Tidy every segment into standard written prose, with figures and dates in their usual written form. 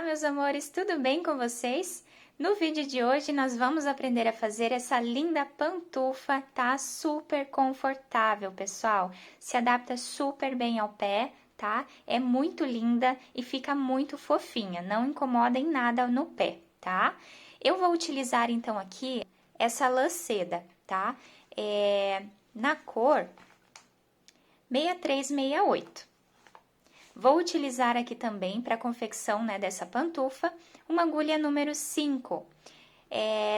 meus amores, tudo bem com vocês? No vídeo de hoje nós vamos aprender a fazer essa linda pantufa, tá? Super confortável, pessoal. Se adapta super bem ao pé, tá? É muito linda e fica muito fofinha, não incomoda em nada no pé, tá? Eu vou utilizar então aqui essa lã seda, tá? Na cor 6368. Vou utilizar aqui também para a confecção, né, dessa pantufa, uma agulha número 5.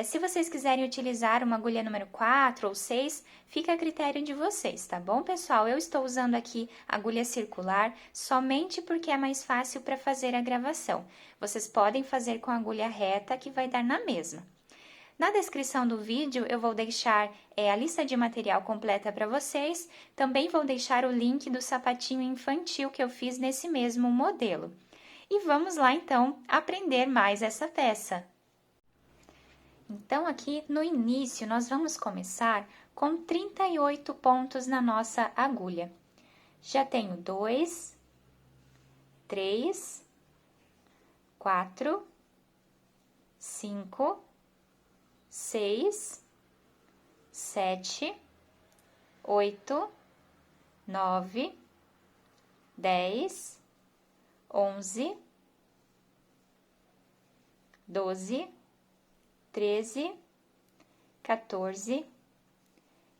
Se vocês quiserem utilizar uma agulha número 4 ou 6, fica a critério de vocês, tá bom, pessoal? Eu estou usando aqui agulha circular somente porque é mais fácil para fazer a gravação. Vocês podem fazer com agulha reta que vai dar na mesma. Na descrição do vídeo eu vou deixar a lista de material completa para vocês, também vou deixar o link do sapatinho infantil que eu fiz nesse mesmo modelo. E vamos lá então aprender mais essa peça. Então aqui no início nós vamos começar com 38 pontos na nossa agulha. Já tenho 2, 3, 4, 5, 6, 7, 8, 9, 10, 11, 12, 13, 14,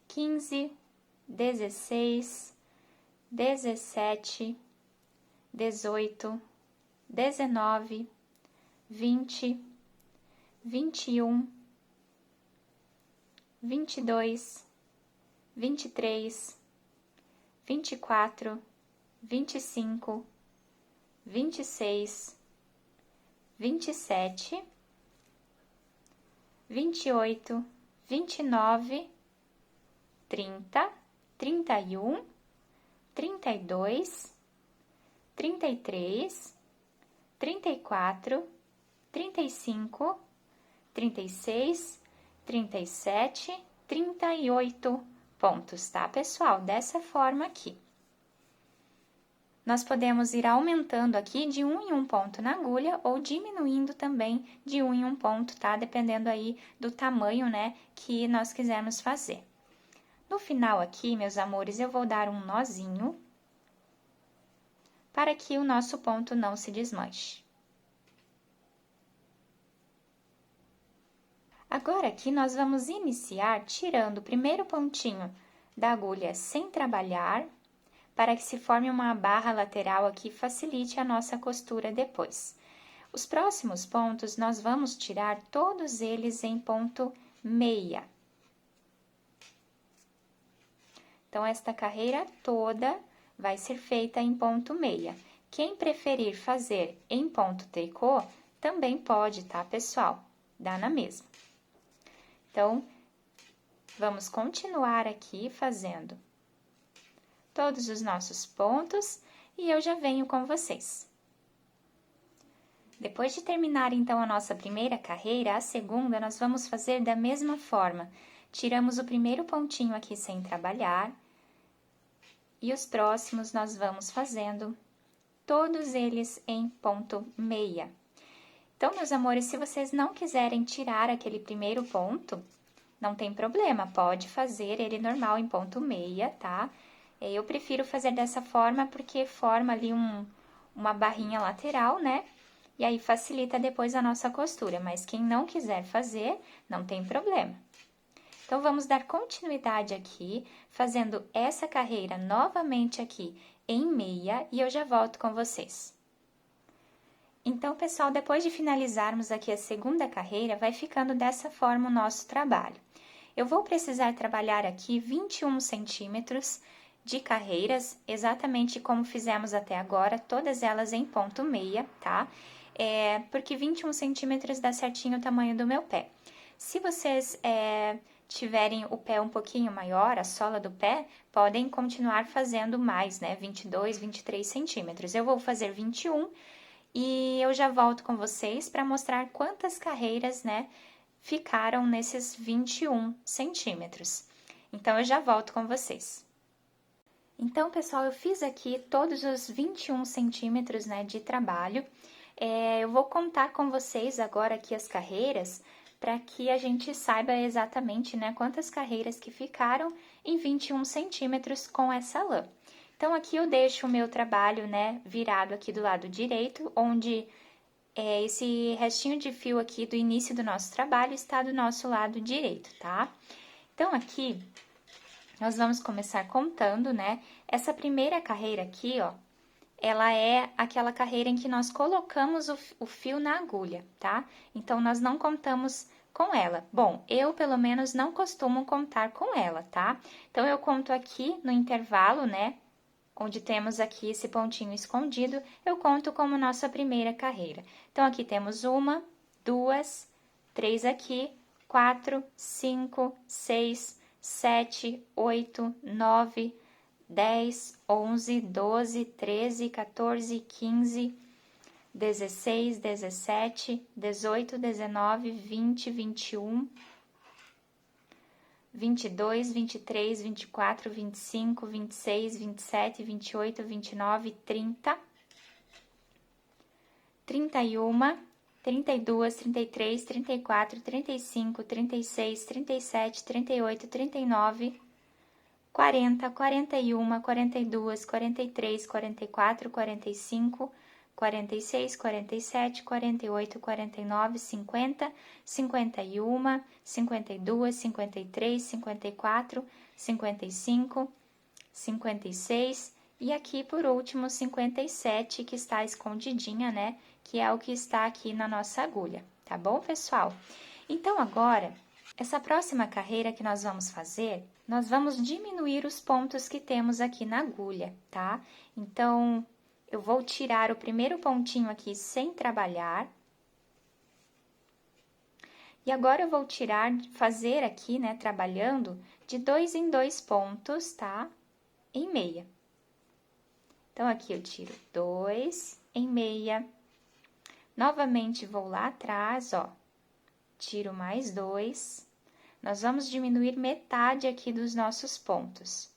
15, 16, 17, 18, 19, 20, 21, 22, 23, 24, 25, 26, 27, 28, 29, 30, 31, 32, 33, 34, 35, 36, 37, 38 pontos, tá, pessoal? Dessa forma aqui. Nós podemos ir aumentando aqui de 1 em 1 ponto na agulha ou diminuindo também de 1 em 1 ponto, tá? Dependendo aí do tamanho, né, que nós quisermos fazer. No final aqui, meus amores, eu vou dar um nozinho para que o nosso ponto não se desmanche. Agora, aqui, nós vamos iniciar tirando o primeiro pontinho da agulha sem trabalhar, para que se forme uma barra lateral aqui, facilite a nossa costura depois. Os próximos pontos, nós vamos tirar todos eles em ponto meia. Então, esta carreira toda vai ser feita em ponto meia. Quem preferir fazer em ponto tricô, também pode, tá, pessoal? Dá na mesma. Então, vamos continuar aqui fazendo todos os nossos pontos e eu já venho com vocês. Depois de terminar, então, a nossa primeira carreira, a segunda nós vamos fazer da mesma forma. Tiramos o primeiro pontinho aqui sem trabalhar e os próximos nós vamos fazendo todos eles em ponto meia. Então, meus amores, se vocês não quiserem tirar aquele primeiro ponto, não tem problema, pode fazer ele normal em ponto meia, tá? Eu prefiro fazer dessa forma porque forma ali uma barrinha lateral, né? E aí facilita depois a nossa costura, mas quem não quiser fazer, não tem problema. Então, vamos dar continuidade aqui, fazendo essa carreira novamente aqui em meia e eu já volto com vocês. Então, pessoal, depois de finalizarmos aqui a segunda carreira, vai ficando dessa forma o nosso trabalho. Eu vou precisar trabalhar aqui 21 centímetros de carreiras, exatamente como fizemos até agora, todas elas em ponto meia, tá? Porque 21 centímetros dá certinho o tamanho do meu pé. Se vocês tiverem o pé um pouquinho maior, a sola do pé, podem continuar fazendo mais, né? 22, 23 centímetros. Eu vou fazer 21 e eu já volto com vocês para mostrar quantas carreiras, né, ficaram nesses 21 centímetros. Então, eu já volto com vocês. Então, pessoal, eu fiz aqui todos os 21 centímetros, né, de trabalho. Eu vou contar com vocês agora aqui as carreiras, para que a gente saiba exatamente, né, quantas carreiras que ficaram em 21 centímetros com essa lã. Então, aqui eu deixo o meu trabalho, né, virado aqui do lado direito, onde esse restinho de fio aqui do início do nosso trabalho está do nosso lado direito, tá? Então, aqui, nós vamos começar contando, né? Essa primeira carreira aqui, ó, ela é aquela carreira em que nós colocamos o fio na agulha, tá? Então, nós não contamos com ela. Bom, eu, pelo menos, não costumo contar com ela, tá? Então, eu conto aqui no intervalo, né? Onde temos aqui esse pontinho escondido, eu conto como nossa primeira carreira. Então, aqui temos 1, 2, 3 aqui, 4, 5, 6, 7, 8, 9, 10, 11, 12, 13, 14, 15, 16, 17, 18, 19, 20, 21, 22, 23, 24, 25, 26, 27, 28, 29, 30, 31, 32, 33, 34, 35, 36, 37, 38, 39, 40, 41, 42, 43, 44, 45, 46, 47, 48, 49, 50, 51, 52, 53, 54, 55, 56 e aqui por último 57, que está escondidinha, né? Que é o que está aqui na nossa agulha, tá bom, pessoal? Então, agora, essa próxima carreira que nós vamos fazer, nós vamos diminuir os pontos que temos aqui na agulha, tá? Então, eu vou tirar o primeiro pontinho aqui sem trabalhar. E agora, eu vou fazer aqui, né, trabalhando de 2 em 2 pontos, tá? Em meia. Então, aqui eu tiro 2 em meia. Novamente, vou lá atrás, ó. Tiro mais 2. Nós vamos diminuir metade aqui dos nossos pontos.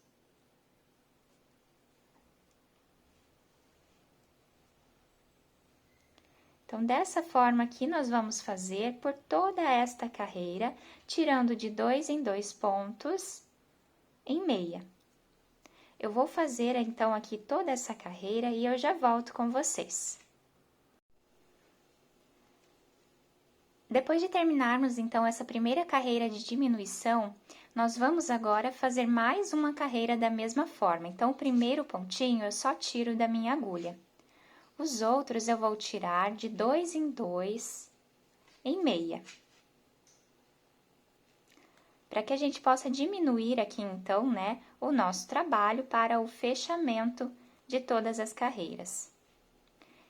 Então, dessa forma aqui, nós vamos fazer por toda esta carreira, tirando de 2 em 2 pontos em meia. Eu vou fazer, então, aqui toda essa carreira e eu já volto com vocês. Depois de terminarmos, então, essa primeira carreira de diminuição, nós vamos agora fazer mais uma carreira da mesma forma. Então, o primeiro pontinho eu só tiro da minha agulha. Os outros eu vou tirar de 2 em 2 em meia. Para que a gente possa diminuir aqui, então, né, o nosso trabalho para o fechamento de todas as carreiras.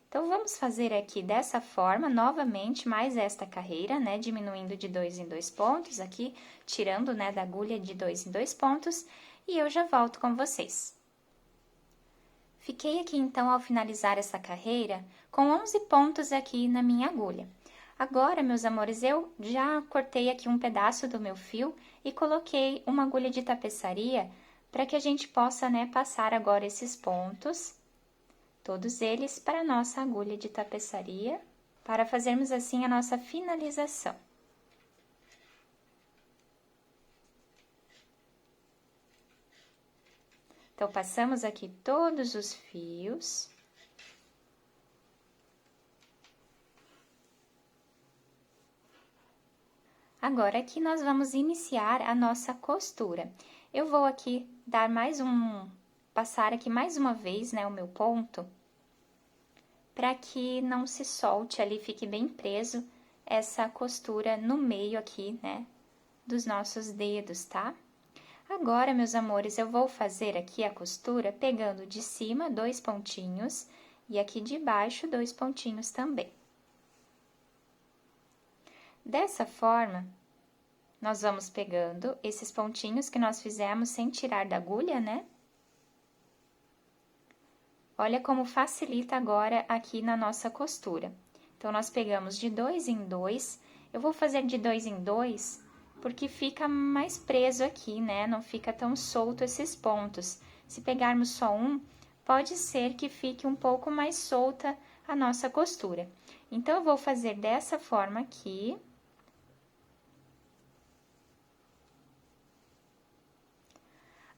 Então, vamos fazer aqui dessa forma, novamente, mais esta carreira, né, diminuindo de 2 em 2 pontos aqui, tirando, né, da agulha de 2 em 2 pontos, e eu já volto com vocês. Fiquei aqui, então, ao finalizar essa carreira, com 11 pontos aqui na minha agulha. Agora, meus amores, eu já cortei aqui um pedaço do meu fio e coloquei uma agulha de tapeçaria para que a gente possa, né, passar agora esses pontos, todos eles, para a nossa agulha de tapeçaria, para fazermos assim a nossa finalização. Então, passamos aqui todos os fios. Agora, aqui nós vamos iniciar a nossa costura. Eu vou aqui dar passar aqui mais uma vez, né, o meu ponto, para que não se solte ali, fique bem preso essa costura no meio aqui, né, dos nossos dedos, tá? Agora, meus amores, eu vou fazer aqui a costura pegando de cima 2 pontinhos e aqui de baixo 2 pontinhos também. Dessa forma, nós vamos pegando esses pontinhos que nós fizemos sem tirar da agulha, né? Olha como facilita agora aqui na nossa costura. Então, nós pegamos de 2 em 2, eu vou fazer de 2 em 2, porque fica mais preso aqui, né? Não fica tão solto esses pontos. Se pegarmos só um, pode ser que fique um pouco mais solta a nossa costura. Então, eu vou fazer dessa forma aqui.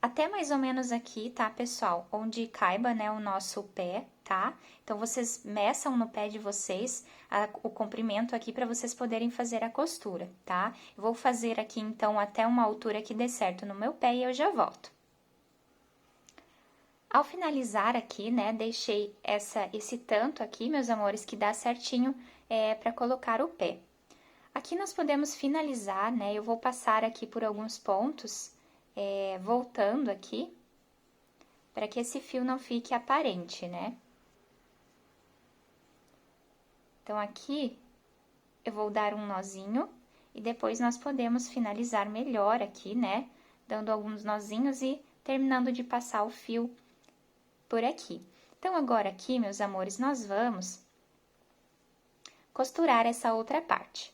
Até mais ou menos aqui, tá, pessoal? Onde caiba, né, o nosso pé, tá? Então, vocês meçam no pé de vocês o comprimento aqui para vocês poderem fazer a costura, tá? Eu vou fazer aqui, então, até uma altura que dê certo no meu pé e eu já volto. Ao finalizar aqui, né, deixei esse tanto aqui, meus amores, que dá certinho para colocar o pé. Aqui nós podemos finalizar, né, eu vou passar aqui por alguns pontos, voltando aqui, para que esse fio não fique aparente, né? Então, aqui, eu vou dar um nozinho, e depois nós podemos finalizar melhor aqui, né? Dando alguns nozinhos e terminando de passar o fio por aqui. Então, agora aqui, meus amores, nós vamos costurar essa outra parte.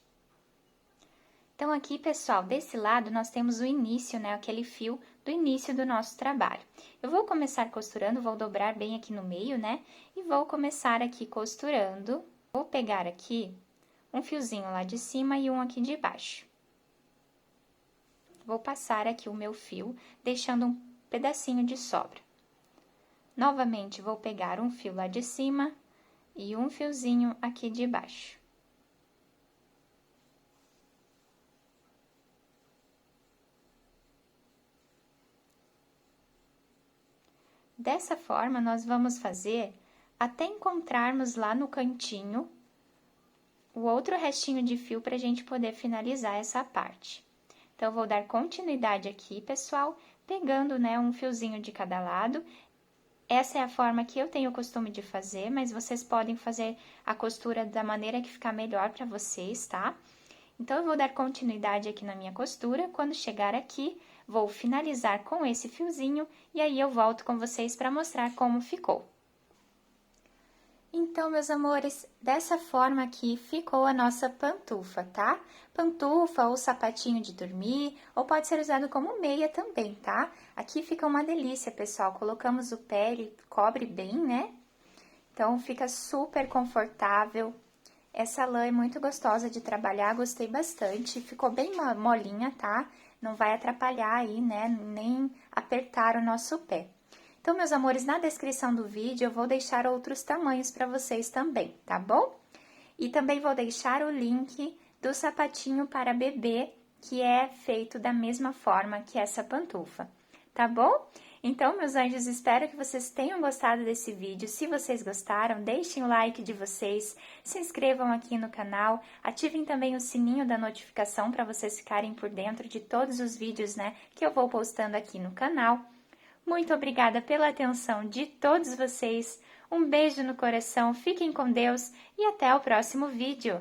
Então, aqui, pessoal, desse lado, nós temos o início, né? Aquele fio do início do nosso trabalho. Eu vou começar costurando, vou dobrar bem aqui no meio, né? E vou começar aqui costurando. Vou pegar aqui um fiozinho lá de cima e um aqui de baixo. Vou passar aqui o meu fio, deixando um pedacinho de sobra. Novamente, vou pegar um fio lá de cima e um fiozinho aqui de baixo. Dessa forma, nós vamos fazer até encontrarmos lá no cantinho o outro restinho de fio para a gente poder finalizar essa parte. Então, eu vou dar continuidade aqui, pessoal, pegando, né, um fiozinho de cada lado. Essa é a forma que eu tenho o costume de fazer, mas vocês podem fazer a costura da maneira que ficar melhor para vocês, tá? Então, eu vou dar continuidade aqui na minha costura. Quando chegar aqui, vou finalizar com esse fiozinho e aí eu volto com vocês para mostrar como ficou. Então, meus amores, dessa forma aqui ficou a nossa pantufa, tá? Pantufa ou sapatinho de dormir, ou pode ser usado como meia também, tá? Aqui fica uma delícia, pessoal. Colocamos o pé, ele cobre bem, né? Então, fica super confortável. Essa lã é muito gostosa de trabalhar, gostei bastante. Ficou bem molinha, tá? Não vai atrapalhar aí, né? Nem apertar o nosso pé. Então, meus amores, na descrição do vídeo eu vou deixar outros tamanhos para vocês também, tá bom? E também vou deixar o link do sapatinho para bebê, que é feito da mesma forma que essa pantufa, tá bom? Então, meus anjos, espero que vocês tenham gostado desse vídeo. Se vocês gostaram, deixem o like de vocês, se inscrevam aqui no canal, ativem também o sininho da notificação para vocês ficarem por dentro de todos os vídeos, né, que eu vou postando aqui no canal. Muito obrigada pela atenção de todos vocês, um beijo no coração, fiquem com Deus e até o próximo vídeo!